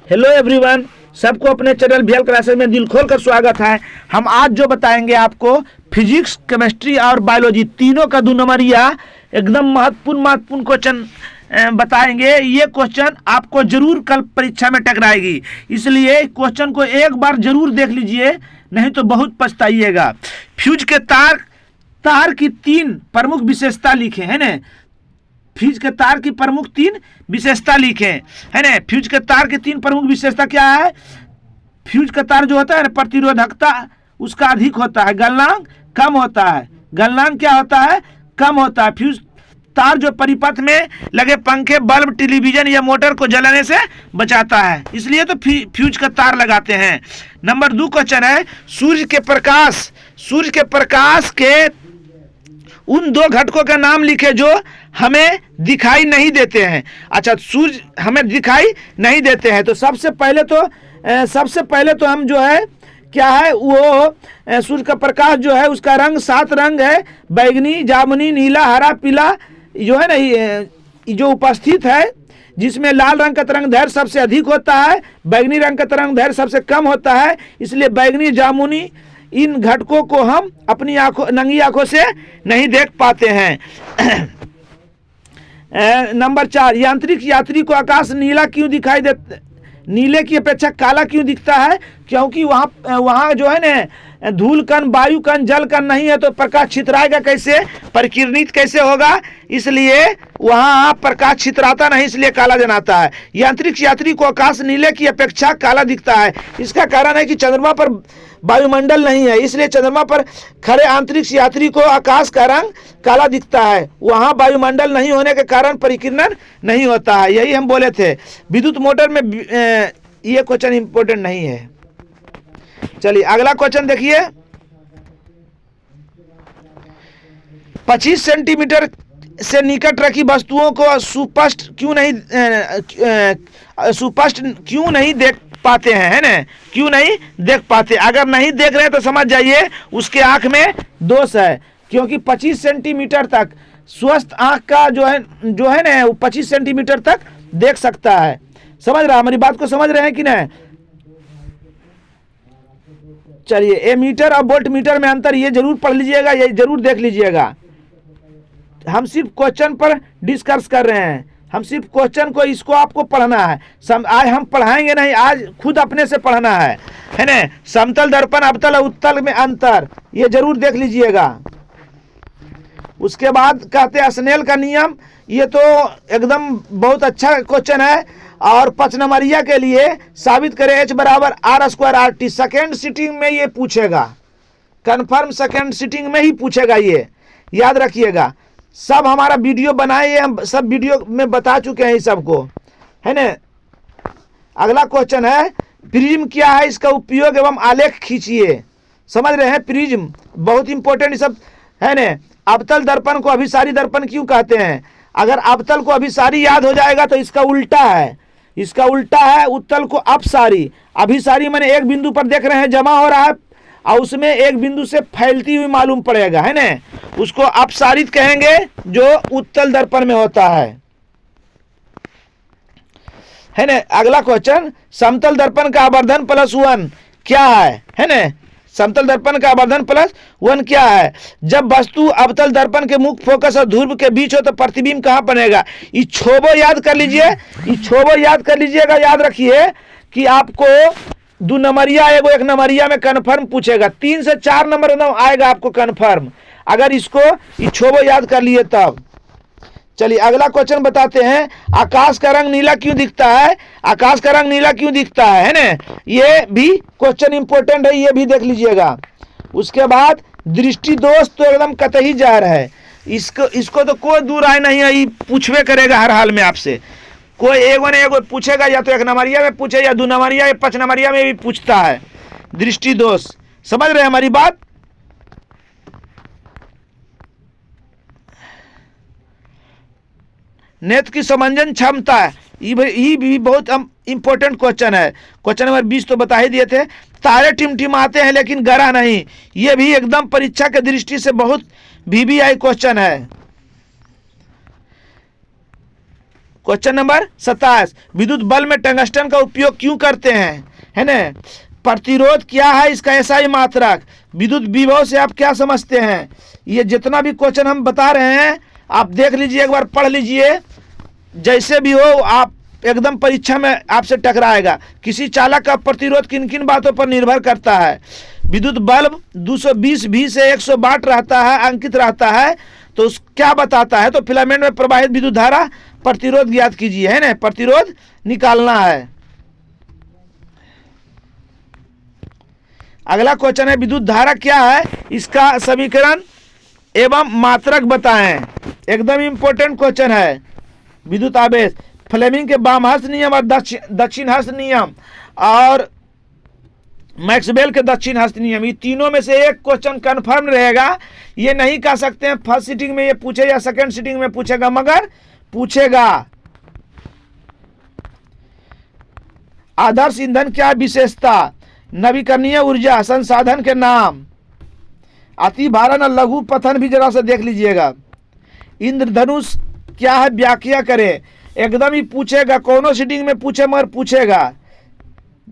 Hello everyone, सबको अपने channel V L classes में दिल खोल कर स्वागत है। हम आज जो बताएंगे आपको फिजिक्स, केमिस्ट्री और बायोलॉजी तीनों का 2 नंबरिया एकदम महत्वपूर्ण क्वेश्चन बताएंगे। ये क्वेश्चन आपको जरूर कल परीक्षा में टकराएगी, इसलिए क्वेश्चन को एक बार जरूर देख लीजिए, नहीं तो बहुत पछताइएगा। फ्यूज के तार की 3 प्रमुख विशेषता लिखे है ना। फ्यूज के तार की प्रमुख 3 विशेषता लिखे है ना। फ्यूज के तार की 3 प्रमुख विशेषता क्या है? फ्यूज का तार जो होता है ना, प्रतिरोधकता उसका अधिक होता है, गलनांक कम होता है। गलनांक क्या होता है? कम होता है। फ्यूज तार जो परिपथ में लगे पंखे, बल्ब, टेलीविजन या मोटर को जलाने से बचाता है, इसलिए तो फ्यूज का तार लगाते हैं। नंबर 2 क्वेश्चन है, सूर्य के प्रकाश के उन 2 घटकों का नाम लिखे जो हमें दिखाई नहीं देते हैं। अच्छा, सूर्य हमें दिखाई नहीं देते हैं, तो सबसे पहले तो हम जो है क्या है, वो सूर्य का प्रकाश जो है उसका रंग 7 रंग है, बैगनी, जामुनी, नीला, हरा, पीला जो है ना, ये जो उपस्थित है, जिसमें लाल रंग का तरंगदैर्घ्य सबसे अधिक होता है, बैगनी रंग का तरंगदैर्घ्य सबसे कम होता है। इसलिए बैगनी, जामुनी इन घटकों को हम अपनी नंगी आंखों से नहीं देख पाते हैं। नंबर 4, यांत्रिक यात्री को आकाश नीला क्यों दिखाई देता, नीले की अपेक्षा काला क्यों दिखता है? क्योंकि वहाँ जो है ना, धूल कण, वायु कण, जल कण नहीं है, तो प्रकाश छितराएगा कैसे, परिकिरणित कैसे होगा? इसलिए वहाँ प्रकाश छितराता नहीं, इसलिए काला जनाता है। यांत्रिक यात्री को आकाश नीले की अपेक्षा काला दिखता है। इसका कारण है कि चंद्रमा पर वायुमंडल नहीं है, इसलिए चंद्रमा पर खड़े अंतरिक्ष यात्री को आकाश का रंग काला दिखता है। वहाँ वायुमंडल नहीं होने के कारण परिकिरण नहीं होता है, यही हम बोले थे। विद्युत मोटर में ये क्वेश्चन इंपॉर्टेंट नहीं है। चलिए अगला क्वेश्चन देखिए। 25 सेंटीमीटर से निकट रखी वस्तुओं को सुस्पष्ट क्यों नहीं देख पाते हैं, है ना? क्यों नहीं देख पाते? अगर नहीं देख रहे तो समझ जाइए उसके आंख में दोष है, क्योंकि 25 सेंटीमीटर तक स्वस्थ आंख का जो है ना, वो 25 सेंटीमीटर तक देख सकता है। समझ रहा, हमारी बात को समझ रहे हैं कि नहीं? चलिए, एमीटर और वोल्ट मीटर में अंतर ये जरूर पढ़ लीजिएगा, ये जरूर देख लीजिएगा। हम सिर्फ क्वेश्चन पर डिस्कस कर रहे हैं, हम सिर्फ क्वेश्चन को इसको आपको पढ़ना है। आज हम पढ़ाएंगे नहीं, आज खुद अपने से पढ़ना है ना। समतल दर्पण, अवतल और उत्तल में अंतर ये जरूर देख लीजिएगा। उसके बाद कहते हैं स्नेल का नियम, ये तो एकदम बहुत अच्छा क्वेश्चन है। और 5 नंबरिया के लिए साबित करें H बराबर R² RT। सेकेंड सिटिंग में ये पूछेगा, कन्फर्म सेकेंड सिटिंग में ही पूछेगा, ये याद रखिएगा। सब हमारा वीडियो बनाए, हम सब वीडियो में बता चुके हैं सबको, है ना। अगला क्वेश्चन है, प्रिज्म क्या है, इसका उपयोग एवं आलेख खींचिए। समझ रहे हैं, प्रिज्म बहुत इंपॉर्टेंट सब है ना। अवतल दर्पण को अभिसारी दर्पण क्यों कहते हैं? अगर अवतल को अभिसारी याद हो जाएगा तो इसका उल्टा है, इसका उल्टा है उत्तल को अपसारी। अभिसारी माने एक बिंदु पर देख रहे हैं जमा हो रहा है और उसमें एक बिंदु से फैलती हुई मालूम पड़ेगा, है ना, उसको अपसारित कहेंगे, जो उत्तल दर्पण में होता है ना। अगला क्वेश्चन, समतल दर्पण का आवर्धन +1 क्या है ना। समतल दर्पण का आवर्धन +1 क्या है? जब वस्तु अवतल दर्पण के मुख्य फोकस और ध्रुव के बीच हो तो प्रतिबिंब कहाँ बनेगा? ये छोबो याद कर लीजिए, ये छोबो याद कर लीजिएगा। याद रखिए कि आपको 2 नंबरिया एगो 1 नंबरिया में कन्फर्म पूछेगा, 3 से 4 नंबर एकदम आएगा आपको कन्फर्म, अगर इसको ये छोबो याद कर लिए तब। चलिए अगला क्वेश्चन बताते हैं, आकाश का रंग नीला क्यों दिखता है? आकाश का रंग नीला क्यों दिखता है ना, ये भी क्वेश्चन इंपॉर्टेंट है, ये भी देख लीजिएगा। उसके बाद दृष्टि दोष तो एकदम कतई जाहिर है, इसको तो कोई दूर आए नहीं है, ये पूछवे करेगा हर हाल में आपसे। कोई एगो पूछेगा, या तो 1 नंबरिया में पूछे या 2 नंबरिया या 5 नंबरिया में भी पूछता है दृष्टि दोष। समझ रहे हैं हमारी बात? नेत्र की समंजन क्षमता, ये भी बहुत इंपॉर्टेंट क्वेश्चन है। क्वेश्चन नंबर 20 तो बता ही दिए थे। तारे टिमटिमाते हैं लेकिन गरा नहीं, ये भी एकदम परीक्षा के दृष्टि से बहुत VVI क्वेश्चन है। क्वेश्चन नंबर 27, विद्युत बल्ब में टंगस्टन का उपयोग क्यों करते हैं, है ना। प्रतिरोध क्या है इसका एसआई मात्रक, विद्युत विभव से आप क्या समझते हैं। ये जितना भी क्वेश्चन हम बता रहे हैं आप देख लीजिए, एक बार पढ़ लीजिए, जैसे भी हो आप एकदम परीक्षा में आपसे टकराएगा। किसी चालक का प्रतिरोध किन किन बातों पर निर्भर करता है। विद्युत बल्ब 220 V से 100 वाट रहता है, अंकित रहता है, तो क्या बताता है, तो फिलामेंट में प्रवाहित विद्युत धारा प्रतिरोध ज्ञात कीजिए, है ना, प्रतिरोध निकालना है। अगला क्वेश्चन है विद्युत धारा क्या है, इसका समीकरण एवं मात्रक बताएं। एकदम इंपॉर्टेंट क्वेश्चन है। विद्युत आवेश, फ्लेमिंग के वामहस्त नियम और दक्षिण हस्त नियम और मैक्सवेल के दक्षिण हस्त नियम, ये तीनों में से एक क्वेश्चन कंफर्म रहेगा। ये नहीं कह सकते हैं फर्स्ट सीटिंग में ये पूछे या सेकंड सीटिंग में पूछेगा, मगर पूछेगा। आदर्श ईंधन क्या विशेषता, नवीकरणीय ऊर्जा, संसाधन के नाम, अति भारण और लघु पथन भी जरा से देख लीजिएगा। इंद्रधनुष क्या है व्याख्या करें, एकदम ही पूछेगा, कोनो सीटिंग में पूछे मगर पूछेगा।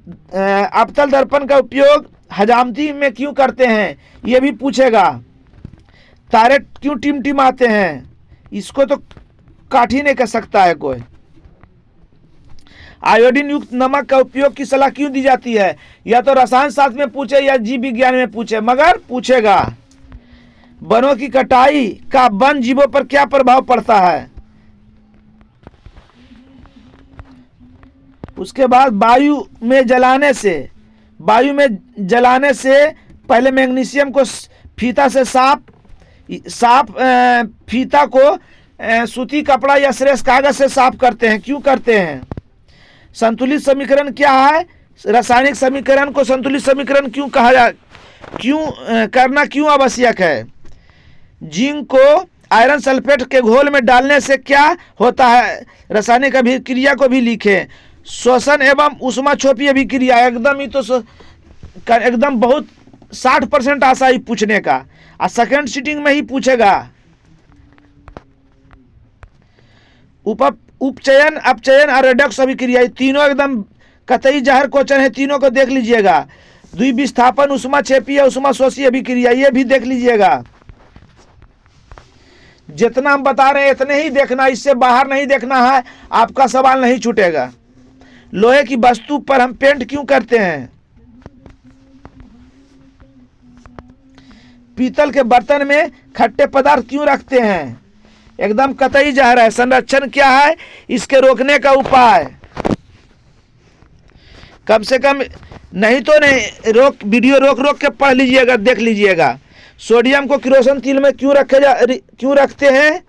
अवतल दर्पण का उपयोग हजामती में क्यों करते हैं, ये भी पूछेगा। तारे क्यों टिमटिमाते हैं, इसको तो काट ही नहीं कर सकता है कोई। आयोडीन युक्त नमक का उपयोग की सलाह क्यों दी जाती है, या तो रसायन शास्त्र में पूछे या जीव विज्ञान में पूछे, मगर पूछेगा। वनों की कटाई का वन जीवों पर क्या प्रभाव पड़ता है। उसके बाद वायु में जलाने से पहले मैग्नीशियम को फीता से साफ फीता को सूती कपड़ा या श्रेष्ठ कागज से साफ करते हैं, क्यों करते हैं। संतुलित समीकरण क्या है, रासायनिक समीकरण को संतुलित समीकरण क्यों करना क्यों आवश्यक है। जिंक को आयरन सल्फेट के घोल में डालने से क्या होता है, रासायनिक अभिक्रिया को भी लिखें। श्वसन एवं ऊष्माक्षोपी अभिक्रिया, एकदम ही तो एकदम बहुत 60% आशा ही पूछने का, और सेकेंड सीटिंग में ही पूछेगा। उपचयन, अपचयन और रेडक्स अभिक्रिया, तीनों एकदम कतई जहर क्वेश्चन है, तीनों को देख लीजिएगा। द्विविस्थापन, ऊष्माक्षेपी या ऊष्माशोषी अभिक्रिया, ये भी देख लीजिएगा। जितना हम बता रहे हैं इतने ही देखना, इससे बाहर नहीं देखना है, आपका सवाल नहीं छूटेगा। लोहे की वस्तु पर हम पेंट क्यों करते हैं। पीतल के बर्तन में खट्टे पदार्थ क्यों रखते हैं, एकदम कतई जहर है। संरक्षण क्या है, इसके रोकने का उपाय। कम से कम नहीं तो नहीं, वीडियो रोक के पढ़ लीजिएगा, देख लीजिएगा। सोडियम को किरोसिन तेल में क्यों रखते हैं।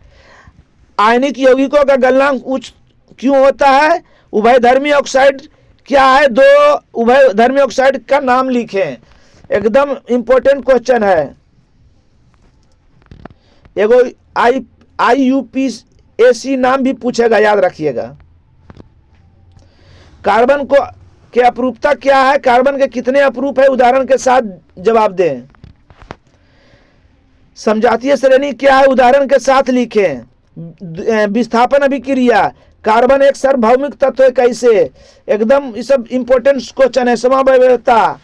आयनिक यौगिकों का गलनांक उच्च क्यों होता है। उभयधर्मी ऑक्साइड क्या है, 2 उभयधर्मी ऑक्साइड का नाम लिखें, एकदम इंपॉर्टेंट क्वेश्चन है। एगो IUPAC नाम भी पूछेगा, याद रखिएगा। कार्बन को के अपरूपता क्या है, कार्बन के कितने अपरूप है, उदाहरण के साथ जवाब दें। समजातीय श्रेणी क्या है, उदाहरण के साथ लिखें। विस्थापन अभिक्रिया, कार्बन एक सार्वभौमिक तत्व है कैसे, एकदम ये सब इंपॉर्टेंट क्वेश्चन है। समव्यवस्था,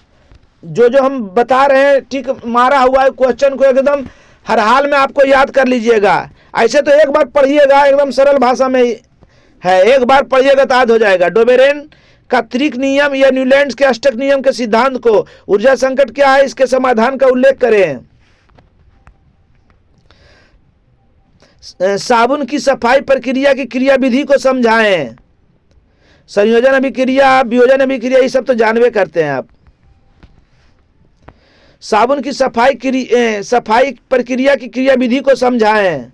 जो हम बता रहे हैं ठीक मारा हुआ है क्वेश्चन को, एकदम हर हाल में आपको याद कर लीजिएगा। ऐसे तो एक बार पढ़िएगा, एकदम सरल भाषा में है, एक बार पढ़िएगा तो याद हो जाएगा। डोबेरेन का त्रिक नियम या न्यूलैंड के अष्टक नियम के सिद्धांत को, ऊर्जा संकट क्या है, इसके समाधान का उल्लेख करें। साबुन की सफाई प्रक्रिया की क्रियाविधि को समझाएं। संयोजन अभिक्रिया, वियोजन अभिक्रिया, ये सब तो जानवे करते हैं आप। साबुन की सफाई प्रक्रिया की क्रियाविधि को समझाएं।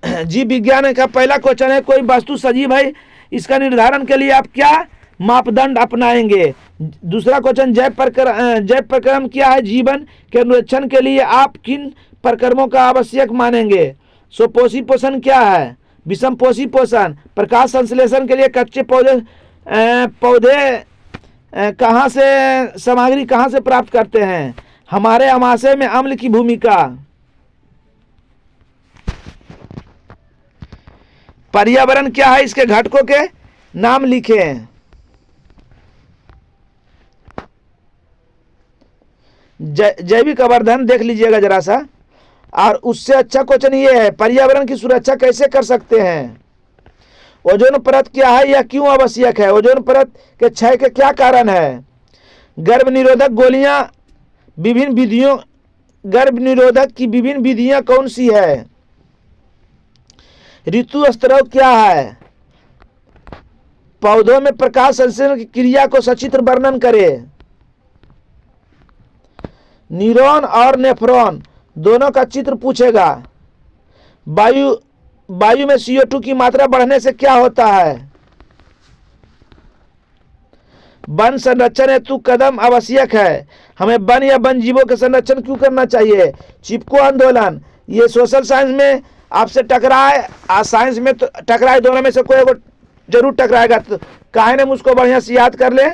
जीव विज्ञान का पहला क्वेश्चन है, कोई वस्तु सजीव है, इसका निर्धारण के लिए आप क्या मापदंड अपनाएंगे। दूसरा क्वेश्चन, जैव प्रक्रम क्या है, जीवन के अनुरक्षण के लिए आप किन प्रक्रमों का आवश्यक मानेंगे। स्वपोषी पोषण क्या है, विषम पोषी पोषण, प्रकाश संश्लेषण के लिए कच्चे पौधे कहाँ से सामग्री कहाँ से प्राप्त करते हैं। हमारे आमाशय में अम्ल की भूमिका। पर्यावरण क्या है, इसके घटकों के नाम लिखे हैं। जैविक आवर्धन देख लीजिएगा जरा सा। और उससे अच्छा क्वेश्चन ये है, पर्यावरण की सुरक्षा कैसे कर सकते हैं। ओजोन परत क्या है, यह क्यों आवश्यक है। ओजोन परत के क्षय के क्या कारण है। गर्भ निरोधक गोलियां विभिन्न विधियों, गर्भ निरोधक की विभिन्न विधियां कौन सी है। ऋतु स्त्राव क्या है। पौधों में प्रकाश संश्लेषण की क्रिया को सचित्र वर्णन करें। न्यूरॉन और नेफ्रॉन दोनों का चित्र पूछेगा। वायु में CO2 की मात्रा बढ़ने से क्या होता है। वन संरक्षण हेतु कदम आवश्यक है। हमें वन या वन जीवों के संरक्षण क्यों करना चाहिए। चिपको आंदोलन, ये सोशल साइंस में आपसे टकराए, आज साइंस में तो टकराए, दोनों में से कोई जरूर टकराएगा, तो काहे ने मुझको बढ़िया से याद कर ले।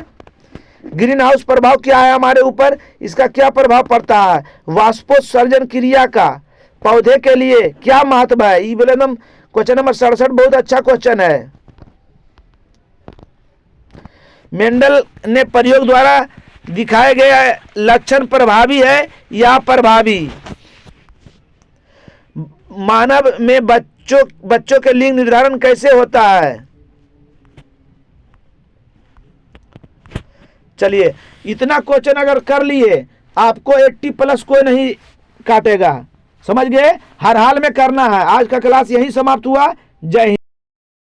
ग्रीन हाउस प्रभाव क्या है हमारे ऊपर, इसका क्या प्रभाव पड़ता है। वाष्पोत्सर्जन क्रिया का पौधे के लिए क्या महत्व है। ये बोले नम क्वेश्चन नंबर 67 बहुत अच्छा क्वेश्चन है। मेंडल ने प्रयोग द्वारा दिखाए गए लक्षण प्रभावी है या प्रभावी। मानव में बच्चों के लिंग निर्धारण कैसे होता है। चलिए, इतना क्वेश्चन अगर कर लिए आपको 80+ कोई नहीं काटेगा, समझ गए। हर हाल में करना है। आज का क्लास यही समाप्त हुआ। जय हिंद।